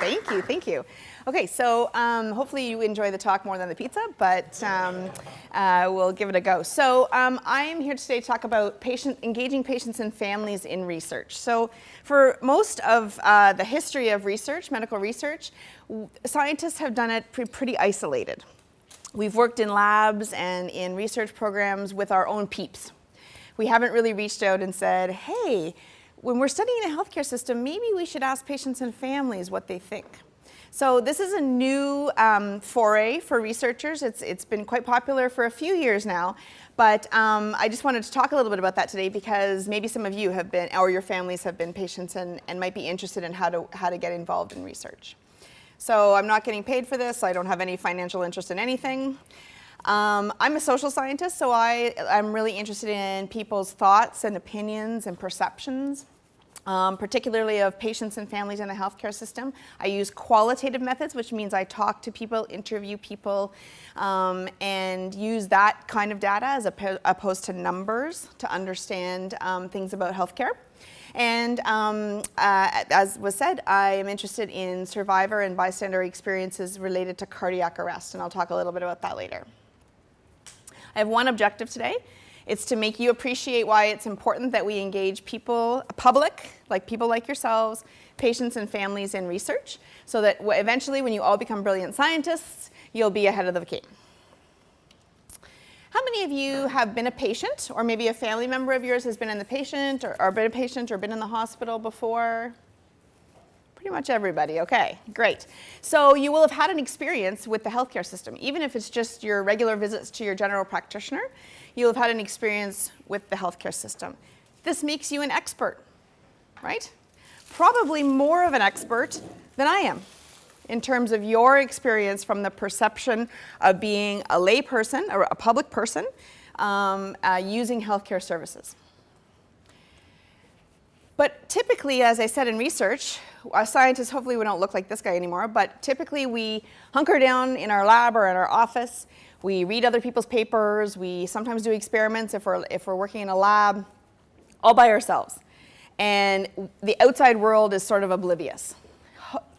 Thank you, thank you. Okay, so hopefully you enjoy the talk more than the pizza, but we'll give it a go. So I'm here today to talk about engaging patients and families in research. So for most of the history of research, medical research, scientists have done it pretty isolated. We've worked in labs and in research programs with our own peeps. We haven't really reached out and said, hey, when we're studying the healthcare system, maybe we should ask patients and families what they think. So this is a new foray for researchers. It's been quite popular for a few years now, but I just wanted to talk a little bit about that today because maybe some of you have been, or your families have been patients and might be interested in how to get involved in research. So I'm not getting paid for this. I don't have any financial interest in anything. I'm a social scientist, so I'm really interested in people's thoughts and opinions and perceptions, particularly of patients and families in the healthcare system. I use qualitative methods, which means I talk to people, interview people, and use that kind of data as opposed to numbers to understand things about healthcare. And as was said, I am interested in survivor and bystander experiences related to cardiac arrest, and I'll talk a little bit about that later. I have one objective today. It's to make you appreciate why it's important that we engage people, public, like people like yourselves, patients and families in research, so that eventually when you all become brilliant scientists, you'll be ahead of the game. How many of you have been a patient, or maybe a family member of yours has been in the patient, or been a patient, or been in the hospital before? Pretty much everybody, okay, great. So you will have had an experience with the healthcare system. Even if it's just your regular visits to your general practitioner, you'll have had an experience with the healthcare system. This makes you an expert, right? Probably more of an expert than I am in terms of your experience from the perception of being a lay person or a public person using healthcare services. But typically, as I said in research, scientists, hopefully we don't look like this guy anymore, but typically we hunker down in our lab or in our office, we read other people's papers, we sometimes do experiments if we're working in a lab, all by ourselves. And the outside world is sort of oblivious.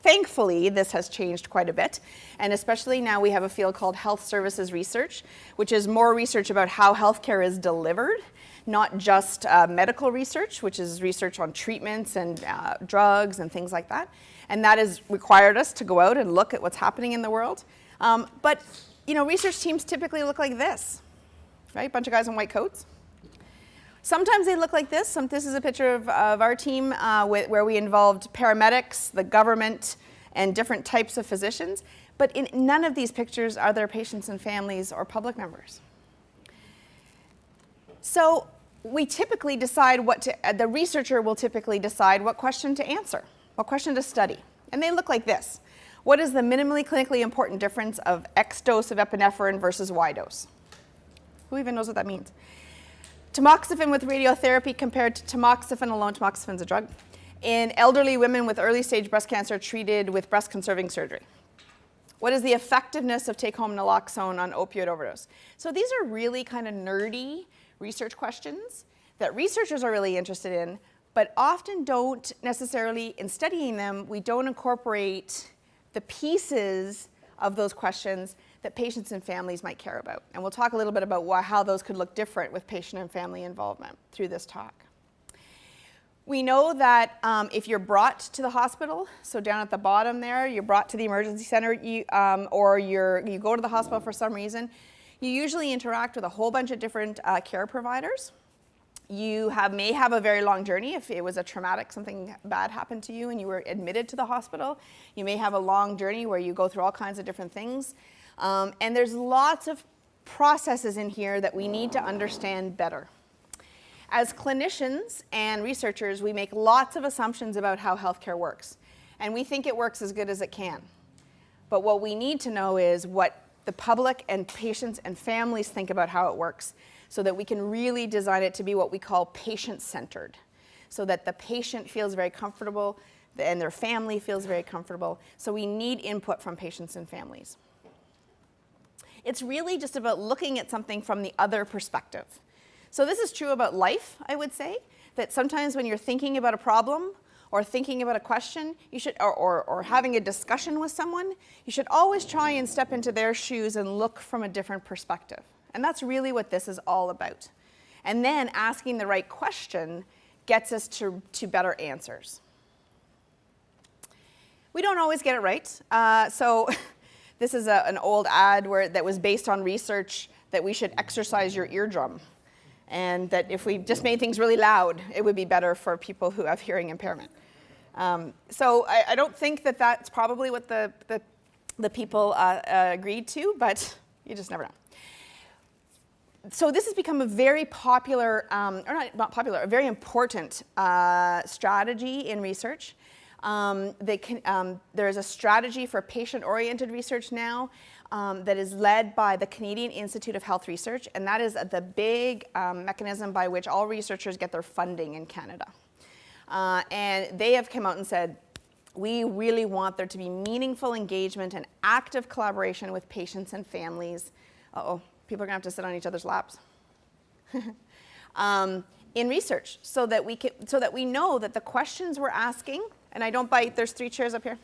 Thankfully, this has changed quite a bit, and especially now we have a field called health services research, which is more research about how healthcare is delivered, not just medical research, which is research on treatments and drugs and things like that. And that has required us to go out and look at what's happening in the world. But you know, research teams typically look like this, right? Bunch of guys in white coats. Sometimes they look like this. This is a picture of our team where we involved paramedics, the government, and different types of physicians. But in none of these pictures are there patients and families or public members. So we typically decide the researcher will typically decide what question to answer, what question to study. And they look like this. What is the minimally clinically important difference of X dose of epinephrine versus Y dose? Who even knows what that means? Tamoxifen with radiotherapy compared to tamoxifen alone. Tamoxifen is a drug. In elderly women with early stage breast cancer treated with breast conserving surgery. What is the effectiveness of take-home naloxone on opioid overdose? So these are really kind of nerdy research questions that researchers are really interested in, but often don't necessarily, in studying them, we don't incorporate the pieces of those questions that patients and families might care about. And we'll talk a little bit about how those could look different with patient and family involvement through this talk. We know that if you're brought to the hospital, so down at the bottom there, you're brought to the emergency center, or you go to the hospital for some reason, you usually interact with a whole bunch of different care providers. You may have a very long journey if it was a traumatic, something bad happened to you and you were admitted to the hospital. You may have a long journey where you go through all kinds of different things. And there's lots of processes in here that we need to understand better. As clinicians and researchers, we make lots of assumptions about how healthcare works. And we think it works as good as it can. But what we need to know is what the public and patients and families think about how it works, so that we can really design it to be what we call patient-centered, so that the patient feels very comfortable and their family feels very comfortable. So we need input from patients and families. It's really just about looking at something from the other perspective. So this is true about life, I would say, that sometimes when you're thinking about a problem or thinking about a question, you should, or having a discussion with someone, you should always try and step into their shoes and look from a different perspective. And that's really what this is all about. And then asking the right question gets us to better answers. We don't always get it right. So this is an old ad that was based on research that we should exercise your eardrum, and that if we just made things really loud, it would be better for people who have hearing impairment. So I don't think that that's probably what the people agreed to, but you just never know. So this has become a very popular, or not popular, a very important strategy in research. There is a strategy for patient-oriented research now that is led by the Canadian Institute of Health Research, and that is the big mechanism by which all researchers get their funding in Canada. And they have come out and said, we really want there to be meaningful engagement and active collaboration with patients and families. Uh-oh, people are gonna have to sit on each other's laps. In research, so that we know that the questions we're asking, and I don't bite, there's 3 chairs up here.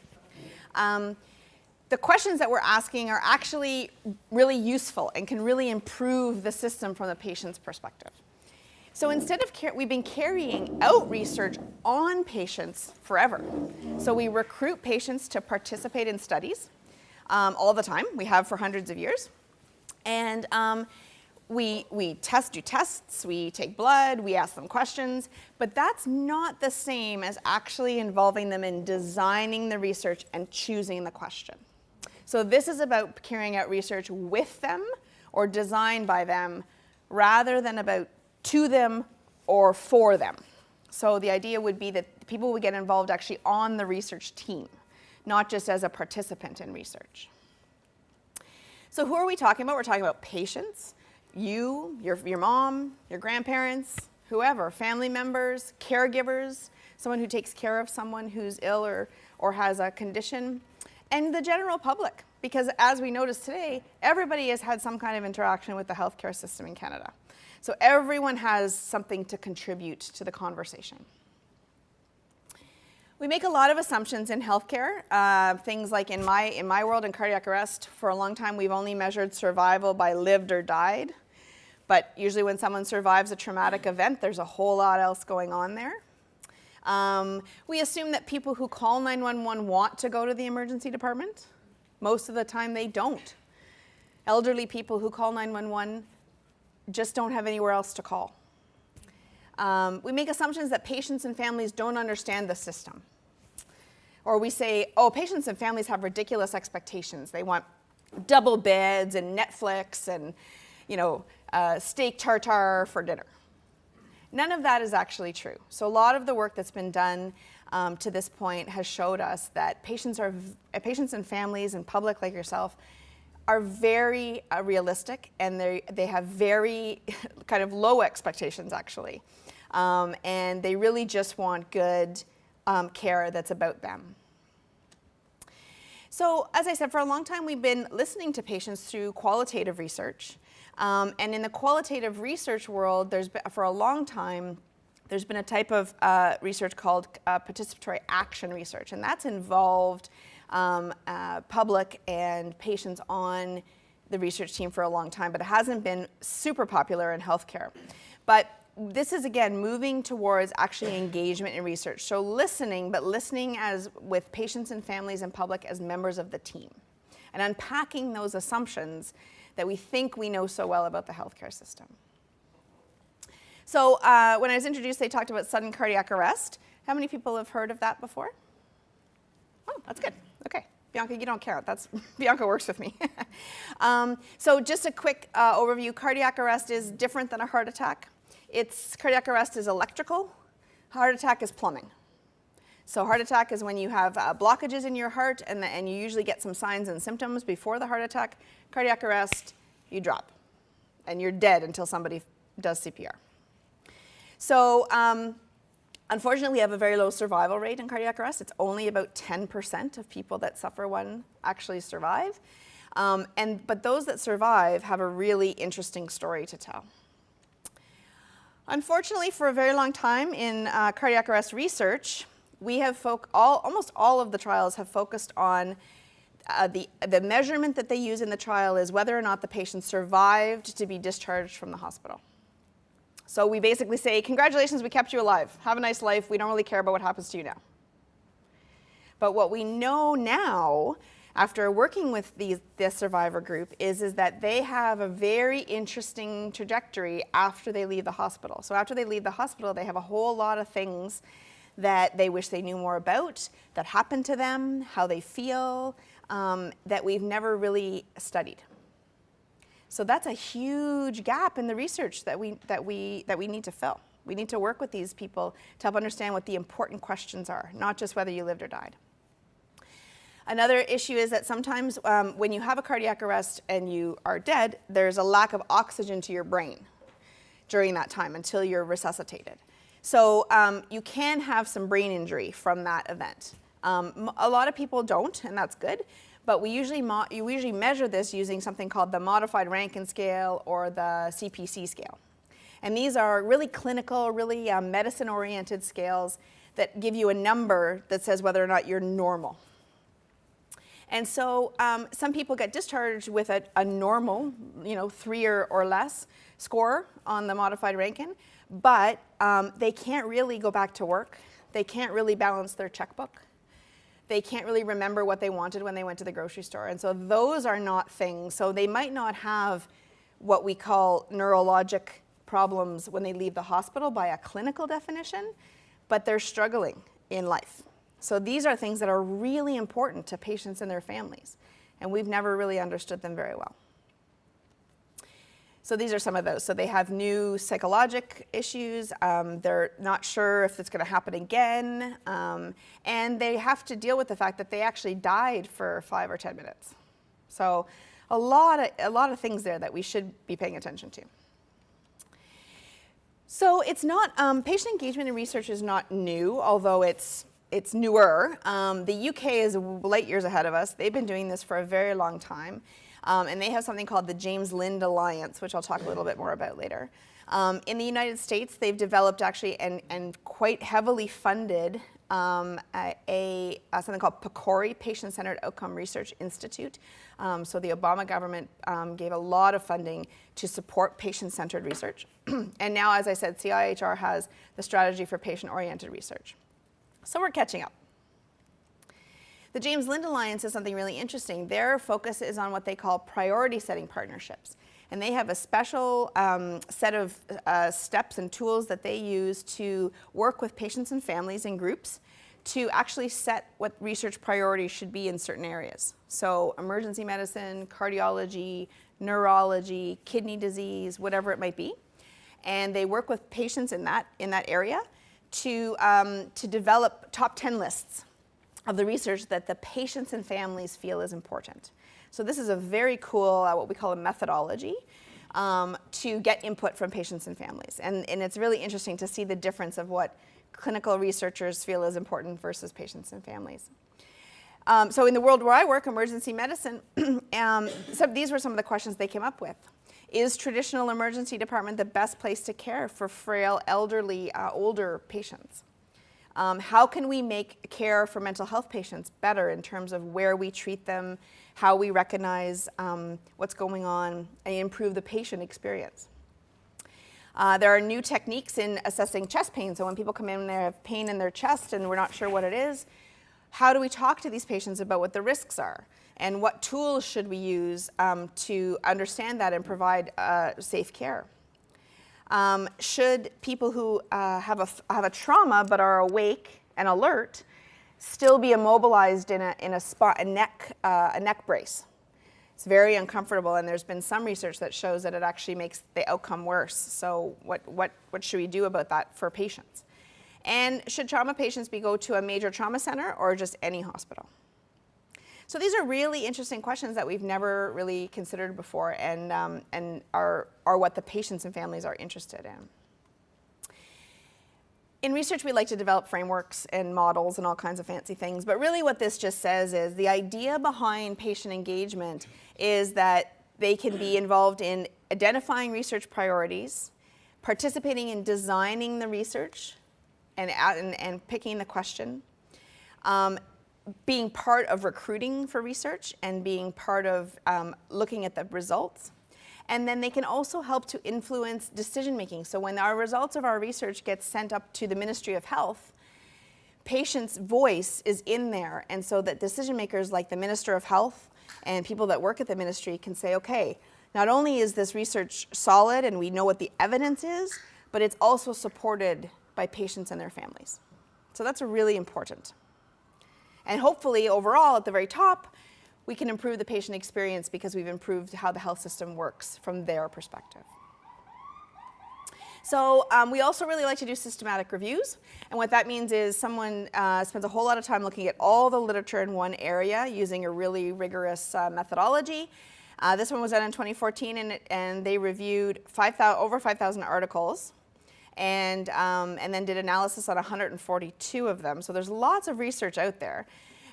The questions that we're asking are actually really useful and can really improve the system from the patient's perspective. So instead of, we've been carrying out research on patients forever. So we recruit patients to participate in studies all the time. We have for hundreds of years. And we do tests, we take blood, we ask them questions, but that's not the same as actually involving them in designing the research and choosing the question. So this is about carrying out research with them or designed by them rather than about to them or for them. So the idea would be that people would get involved actually on the research team, not just as a participant in research. So who are we talking about? We're talking about patients, you, your mom, your grandparents, whoever, family members, caregivers, someone who takes care of someone who's ill or has a condition, and the general public. Because as we noticed today, everybody has had some kind of interaction with the healthcare system in Canada. So everyone has something to contribute to the conversation. We make a lot of assumptions in healthcare. Things like in my world, in cardiac arrest, for a long time we've only measured survival by lived or died. But usually when someone survives a traumatic event, there's a whole lot else going on there. We assume that people who call 911 want to go to the emergency department. Most of the time they don't. Elderly people who call 911 just don't have anywhere else to call. We make assumptions that patients and families don't understand the system. Or we say, oh, patients and families have ridiculous expectations. They want double beds and Netflix and, steak tartare for dinner. None of that is actually true. So a lot of the work that's been done to this point has showed us that patients and families and public like yourself are very realistic, and they have very kind of low expectations actually. And they really just want good care that's about them. So as I said, for a long time we've been listening to patients through qualitative research. And in the qualitative research world, for a long time, there's been a type of research called participatory action research, and that's involved public and patients on the research team for a long time, but it hasn't been super popular in healthcare. But this is, again, moving towards actually engagement in research. So listening, but listening with patients and families and public as members of the team, and unpacking those assumptions that we think we know so well about the healthcare system. So when I was introduced, they talked about sudden cardiac arrest. How many people have heard of that before? Oh, that's good. Okay. Bianca, you don't count. Bianca works with me. So just a quick overview. Cardiac arrest is different than a heart attack. Cardiac arrest is electrical. Heart attack is plumbing. So heart attack is when you have blockages in your heart and you usually get some signs and symptoms before the heart attack. Cardiac arrest, you drop and you're dead until somebody does CPR. So unfortunately, we have a very low survival rate in cardiac arrest. It's only about 10% of people that suffer one actually survive. But those that survive have a really interesting story to tell. Unfortunately, for a very long time in cardiac arrest research, We have almost all of the trials have focused on the measurement that they use in the trial is whether or not the patient survived to be discharged from the hospital. So we basically say, congratulations, we kept you alive. Have a nice life. We don't really care about what happens to you now. But what we know now, after working with this survivor group, is that they have a very interesting trajectory after they leave the hospital. So after they leave the hospital, they have a whole lot of things that they wish they knew more about, that happened to them, how they feel, that we've never really studied. So that's a huge gap in the research that we need to fill. We need to work with these people to help understand what the important questions are, not just whether you lived or died. Another issue is that sometimes when you have a cardiac arrest and you are dead, there's a lack of oxygen to your brain during that time until you're resuscitated. So you can have some brain injury from that event. A lot of people don't, and that's good. But we usually measure this using something called the Modified Rankin Scale or the CPC scale. And these are really clinical, really medicine-oriented scales that give you a number that says whether or not you're normal. And so some people get discharged with a normal, 3 or less score on the Modified Rankin, but they can't really go back to work. They can't really balance their checkbook. They can't really remember what they wanted when they went to the grocery store. And so those are not things. So they might not have what we call neurologic problems when they leave the hospital by a clinical definition, but they're struggling in life. So these are things that are really important to patients and their families. And we've never really understood them very well. So these are some of those. So they have new psychologic issues. They're not sure if it's going to happen again. And they have to deal with the fact that they actually died for 5 or 10 minutes. So a lot of things there that we should be paying attention to. So it's not, patient engagement in research is not new, although it's newer. The UK is light years ahead of us. They've been doing this for a very long time. And they have something called the James Lind Alliance, which I'll talk a little bit more about later. In the United States, they've developed actually and quite heavily funded something called PCORI, Patient-Centered Outcome Research Institute. So the Obama government gave a lot of funding to support patient-centered research. And now, as I said, CIHR has the strategy for patient-oriented research. So we're catching up. The James Lind Alliance is something really interesting. Their focus is on what they call priority setting partnerships. And they have a special set of steps and tools that they use to work with patients and families in groups to actually set what research priorities should be in certain areas. So emergency medicine, cardiology, neurology, kidney disease, whatever it might be. And they work with patients in that area to develop top 10 lists of the research that the patients and families feel is important. So this is a very cool, what we call a methodology, to get input from patients and families. And it's really interesting to see the difference of what clinical researchers feel is important versus patients and families. So in the world where I work, emergency medicine, these were some of the questions they came up with. Is traditional emergency department the best place to care for frail, elderly, older patients? How can we make care for mental health patients better in terms of where we treat them, how we recognize what's going on, and improve the patient experience? There are new techniques in assessing chest pain. So when people come in and they have pain in their chest and we're not sure what it is, how do we talk to these patients about what the risks are? And what tools should we use to understand that and provide safe care? Should people who have a trauma but are awake and alert still be immobilized in a neck brace? It's very uncomfortable, and there's been some research that shows that it actually makes the outcome worse. So what should we do about that for patients? And should trauma patients go to a major trauma center or just any hospital? So these are really interesting questions that we've never really considered before, and are what the patients and families are interested in. In research, we like to develop frameworks and models and all kinds of fancy things, but really what this just says is the idea behind patient engagement is that they can be involved in identifying research priorities, participating in designing the research, and picking the question, being part of recruiting for research and being part of looking at the results. And then they can also help to influence decision making. So when our results of our research gets sent up to the Ministry of Health, patients' voice is in there, and so that decision makers like the Minister of Health and people that work at the ministry can say, okay, not only is this research solid and we know what the evidence is, but it's also supported by patients and their families. So that's really important. And hopefully, overall, at the very top, we can improve the patient experience because we've improved how the health system works from their perspective. So we also really like to do systematic reviews. And what that means is someone spends a whole lot of time looking at all the literature in one area using a really rigorous methodology. This one was done in 2014, and they reviewed over 5,000 articles and then did analysis on 142 of them. So there's lots of research out there.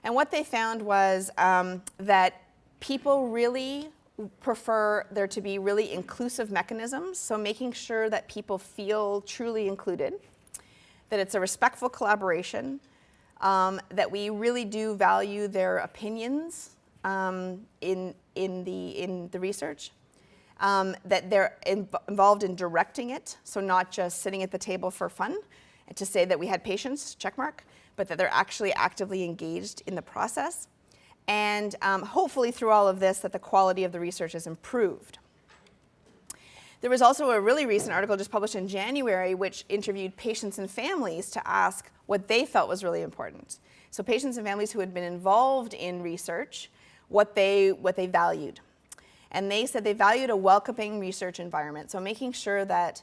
And what they found was that people really prefer there to be really inclusive mechanisms, so making sure that people feel truly included, that it's a respectful collaboration, that we really do value their opinions in the research, that they're involved in directing it, so not just sitting at the table for fun and to say that we had patients, check mark, but that they're actually actively engaged in the process. And hopefully through all of this that the quality of the research is improved. There was also a really recent article just published in January which interviewed patients and families to ask what they felt was really important. So patients and families who had been involved in research, what they valued. And they said they valued a welcoming research environment, so making sure that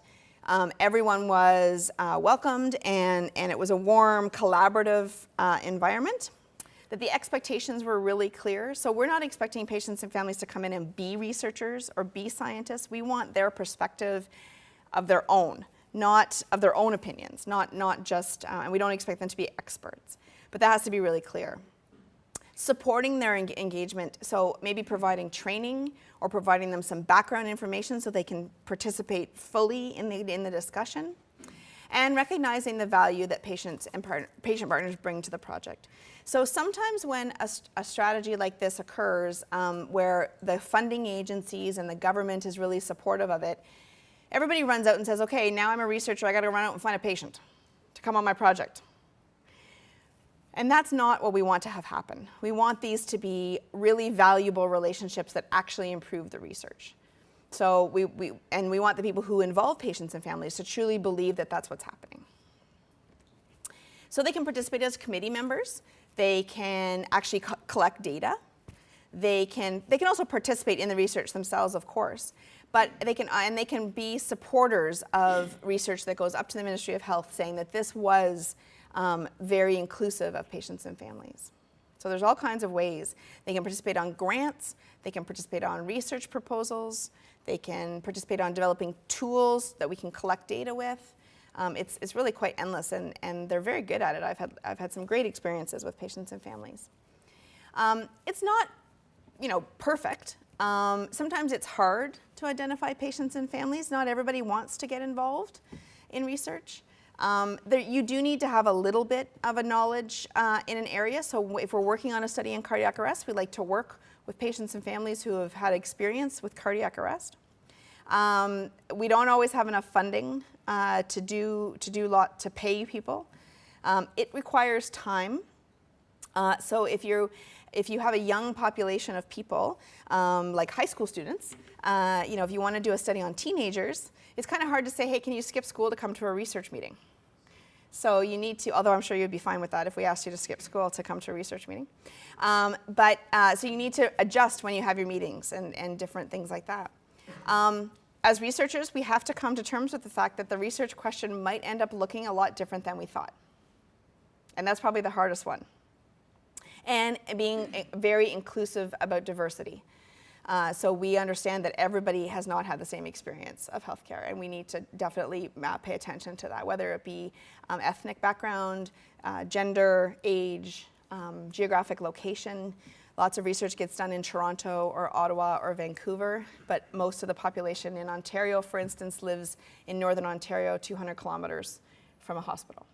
everyone was welcomed and it was a warm, collaborative environment. That the expectations were really clear. So we're not expecting patients and families to come in and be researchers or be scientists. We want their perspective of their own, not of their own opinions, not just, and we don't expect them to be experts. But that has to be really clear. Supporting their engagement, so maybe providing training or providing them some background information so they can participate fully in the discussion. And recognizing the value that patients and patient partners bring to the project. So sometimes when a strategy like this occurs, where the funding agencies and the government is really supportive of it, everybody runs out and says, okay, now I'm a researcher, I gotta run out and find a patient to come on my project. And that's not what we want to have happen. We want these to be really valuable relationships that actually improve the research. So we want the people who involve patients and families to truly believe that that's what's happening. So they can participate as committee members. They can actually collect data. They can also participate in the research themselves, of course, but they can be supporters of research that goes up to the Ministry of Health saying that this was very inclusive of patients and families. So there's all kinds of ways. They can participate on grants. They can participate on research proposals. They can participate on developing tools that we can collect data with. It's really quite endless, and they're very good at it. I've had some great experiences with patients and families. It's not, perfect. Sometimes it's hard to identify patients and families. Not everybody wants to get involved in research. You do need to have a little bit of a knowledge in an area. So if we're working on a study in cardiac arrest, we like to work with patients and families who have had experience with cardiac arrest. We don't always have enough funding to pay people. It requires time. So if you have a young population of people, like high school students, if you want to do a study on teenagers, it's kind of hard to say, hey, can you skip school to come to a research meeting? So you need to, although I'm sure you'd be fine with that if we asked you to skip school to come to a research meeting. So you need to adjust when you have your meetings and different things like that. As researchers, we have to come to terms with the fact that the research question might end up looking a lot different than we thought. And that's probably the hardest one. And being very inclusive about diversity. So we understand that everybody has not had the same experience of healthcare, and we need to definitely pay attention to that, whether it be ethnic background, gender, age, geographic location. Lots of research gets done in Toronto or Ottawa or Vancouver, but most of the population in Ontario, for instance, lives in Northern Ontario, 200 kilometers from a hospital.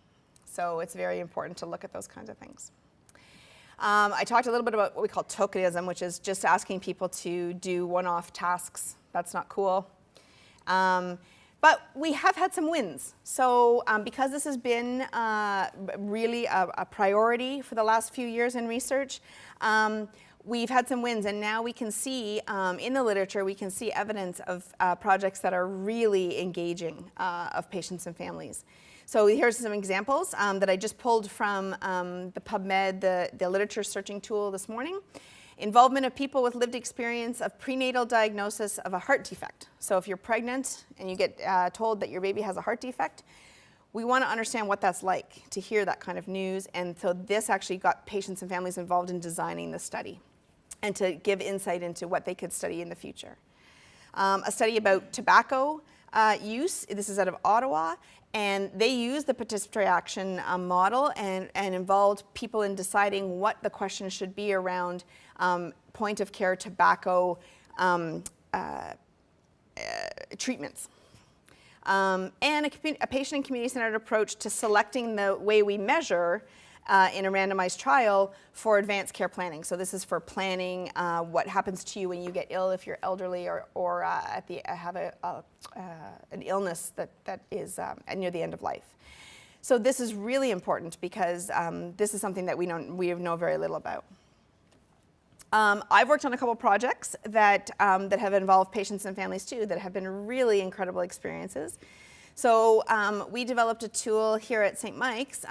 So it's very important to look at those kinds of things. I talked a little bit about what we call tokenism, which is just asking people to do one-off tasks. That's not cool. But we have had some wins. So because this has been really a priority for the last few years in research, we've had some wins, and now we can see in the literature, we can see evidence of projects that are really engaging of patients and families. So here's some examples that I just pulled from the PubMed, the literature searching tool this morning. Involvement of people with lived experience of prenatal diagnosis of a heart defect. So if you're pregnant and you get told that your baby has a heart defect, we want to understand what that's like to hear that kind of news. And so this actually got patients and families involved in designing the study and to give insight into what they could study in the future. A study about tobacco use, this is out of Ottawa, and they used the participatory action model and involved people in deciding what the question should be around point of care tobacco treatments. And a patient and community-centered approach to selecting the way we measure in a randomized trial for advanced care planning. So this is for planning what happens to you when you get ill if you're elderly or have an illness that is near the end of life. So this is really important because this is something that we know very little about. I've worked on a couple projects that have involved patients and families too that have been really incredible experiences. So we developed a tool here at St. Mike's,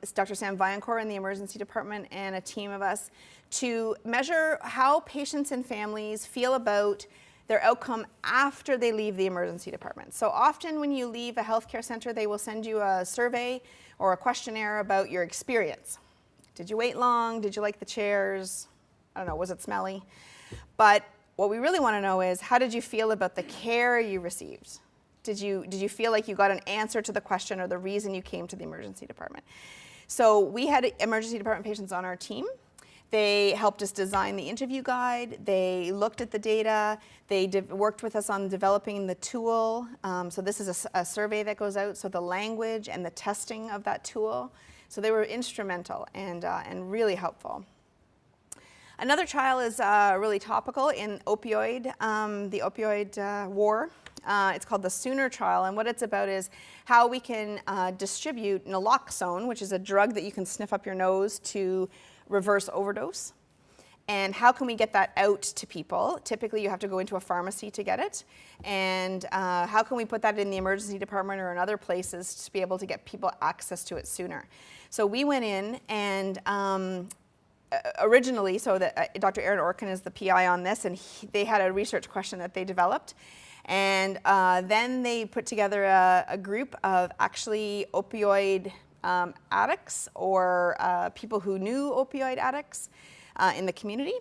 it's Dr. Sam Viancourt in the emergency department and a team of us, to measure how patients and families feel about their outcome after they leave the emergency department. So often when you leave a healthcare center, they will send you a survey or a questionnaire about your experience. Did you wait long? Did you like the chairs? I don't know, was it smelly? But what we really want to know is, how did you feel about the care you received? Did you feel like you got an answer to the question or the reason you came to the emergency department? So we had emergency department patients on our team. They helped us design the interview guide. They looked at the data. They worked with us on developing the tool. So this is a survey that goes out, so the language and the testing of that tool. So they were instrumental and really helpful. Another trial is really topical in the opioid war. It's called the Sooner trial, and what it's about is how we can distribute naloxone, which is a drug that you can sniff up your nose to reverse overdose. And how can we get that out to people? Typically you have to go into a pharmacy to get it. And how can we put that in the emergency department or in other places to be able to get people access to it sooner? So we went in and originally, so that Dr. Aaron Orkin is the PI on this, and they had a research question that they developed. And then they put together a group of actually opioid addicts or people who knew opioid addicts in the community.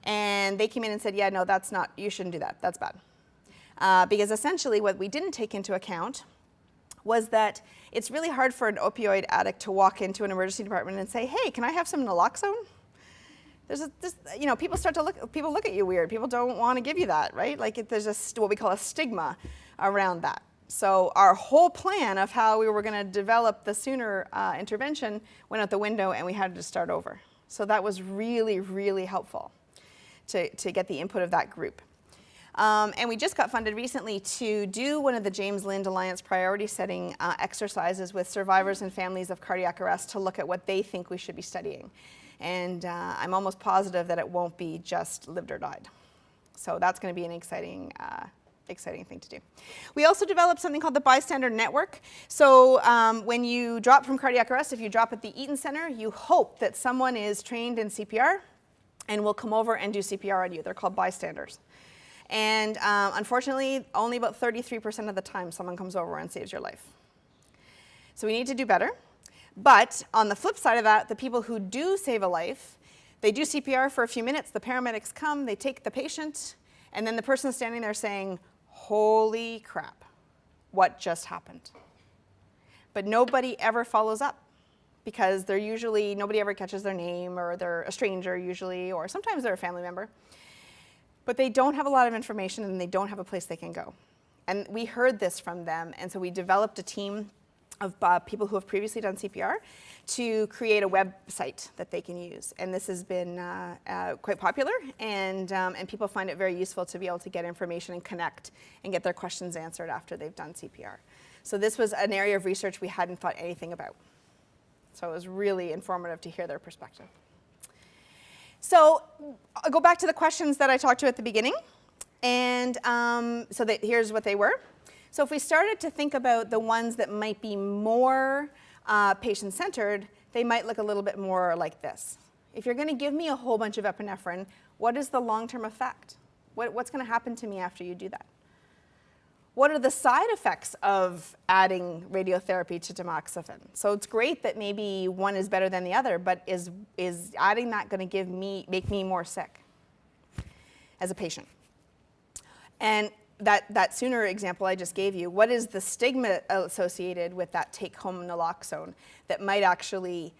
And they came in and said, yeah, no, that's not, you shouldn't do that, that's bad. Because essentially what we didn't take into account was that it's really hard for an opioid addict to walk into an emergency department and say, hey, can I have some naloxone? People look at you weird. People don't want to give you that, right? Like there's what we call a stigma around that. So our whole plan of how we were going to develop the Sooner intervention went out the window, and we had to start over. So that was really, really helpful to get the input of that group. And we just got funded recently to do one of the James Lind Alliance priority setting exercises with survivors and families of cardiac arrest to look at what they think we should be studying. And I'm almost positive that it won't be just lived or died. So that's going to be an exciting thing to do. We also developed something called the Bystander Network. So when you drop from cardiac arrest, if you drop at the Eaton Center, you hope that someone is trained in CPR and will come over and do CPR on you. They're called bystanders. And unfortunately, only about 33% of the time someone comes over and saves your life. So we need to do better. But on the flip side of that, the people who do save a life, they do CPR for a few minutes, the paramedics come, they take the patient, and then the person standing there saying, holy crap, what just happened? But nobody ever follows up because nobody ever catches their name, or they're a stranger usually, or sometimes they're a family member. But they don't have a lot of information and they don't have a place they can go. And we heard this from them, and so we developed a team people who have previously done CPR to create a website that they can use. And this has been quite popular, and people find it very useful to be able to get information and connect and get their questions answered after they've done CPR. So this was an area of research we hadn't thought anything about. So it was really informative to hear their perspective. So I'll go back to the questions that I talked to at the beginning. And here's what they were. So if we started to think about the ones that might be more patient-centered, they might look a little bit more like this. If you're going to give me a whole bunch of epinephrine, what is the long-term effect? What's going to happen to me after you do that? What are the side effects of adding radiotherapy to tamoxifen? So it's great that maybe one is better than the other, but is adding that going to make me more sick as a patient? And that sooner example I just gave you, what is the stigma associated with that take-home naloxone that might actually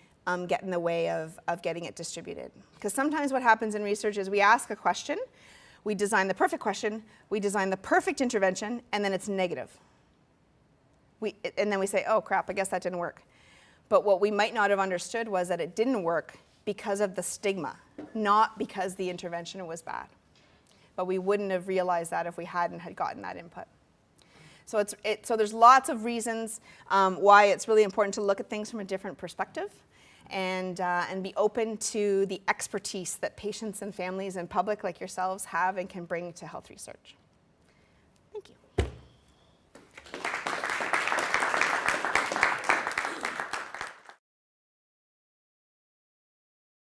get in the way of getting it distributed? Because sometimes what happens in research is we ask a question, we design the perfect question, we design the perfect intervention, and then it's negative. And then we say, oh crap, I guess that didn't work. But what we might not have understood was that it didn't work because of the stigma, not because the intervention was bad. But we wouldn't have realized that if we hadn't had gotten that input. So there's lots of reasons why it's really important to look at things from a different perspective and be open to the expertise that patients and families and public like yourselves have and can bring to health research.